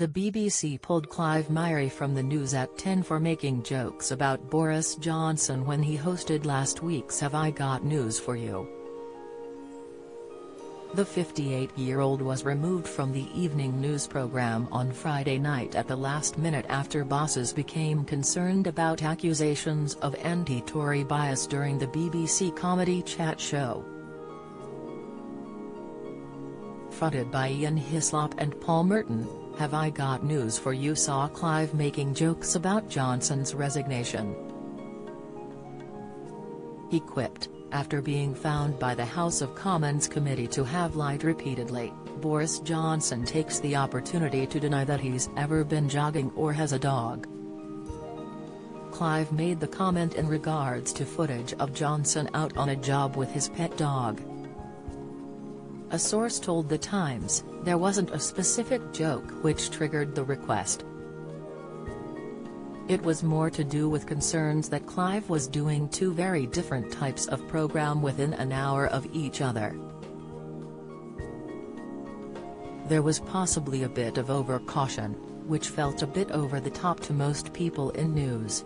The BBC pulled Clive Myrie from the news at 10 for making jokes about Boris Johnson when he hosted last week's Have I Got News for You. The 58-year-old was removed from the evening news programme on Friday night at the last minute after bosses became concerned about accusations of anti-Tory bias during the BBC comedy chat show. Fronted by Ian Hislop and Paul Merton, Have I Got News for You saw Clive making jokes about Johnson's resignation. He quipped, after being found by the House of Commons committee to have lied repeatedly, Boris Johnson takes the opportunity to deny that he's ever been jogging or has a dog. Clive made the comment in regards to footage of Johnson out on a job with his pet dog. A source told The Times, there wasn't a specific joke which triggered the request. It was more to do with concerns that Clive was doing two very different types of program within an hour of each other. There was possibly a bit of over-caution, which felt a bit over the top to most people in news.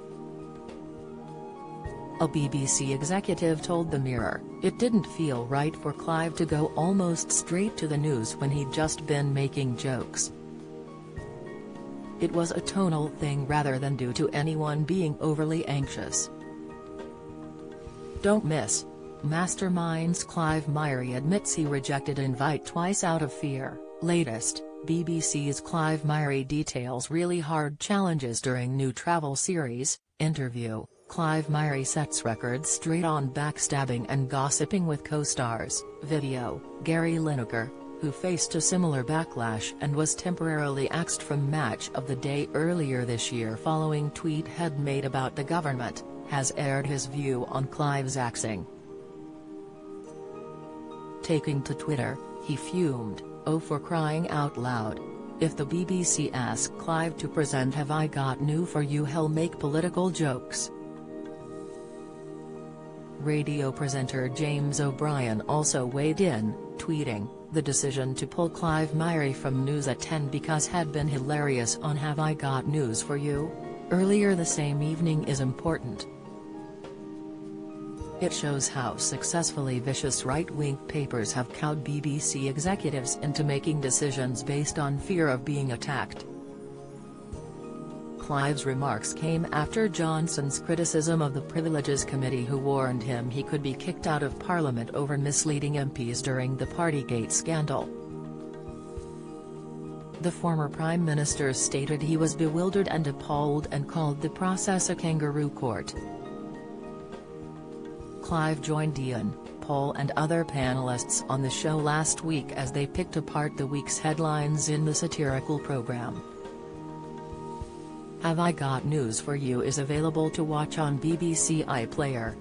A BBC executive told The Mirror, it didn't feel right for Clive to go almost straight to the news when he'd just been making jokes. It was a tonal thing rather than due to anyone being overly anxious. Don't miss. Masterminds Clive Myrie admits he rejected invite twice out of fear. Latest, BBC's Clive Myrie details really hard challenges during new travel series. Interview, Clive Myrie sets records straight on backstabbing and gossiping with co-stars. Video, Gary Lineker, who faced a similar backlash and was temporarily axed from Match of the Day earlier this year following tweet he'd made about the government, has aired his view on Clive's axing. Taking to Twitter, he fumed, "Oh, for crying out loud. If the BBC ask Clive to present Have I Got News for You, he'll make political jokes." Radio presenter James O'Brien also weighed in, tweeting, the decision to pull Clive Myrie from News at 10 because had been hilarious on Have I Got News for You? Earlier the same evening is important. It shows how successfully vicious right-wing papers have cowed BBC executives into making decisions based on fear of being attacked. Clive's remarks came after Johnson's criticism of the Privileges Committee, who warned him he could be kicked out of Parliament over misleading MPs during the Partygate scandal. The former Prime Minister stated he was bewildered and appalled and called the process a kangaroo court. Clive joined Ian, Paul and other panellists on the show last week as they picked apart the week's headlines in the satirical programme. Have I Got News for You is available to watch on BBC iPlayer.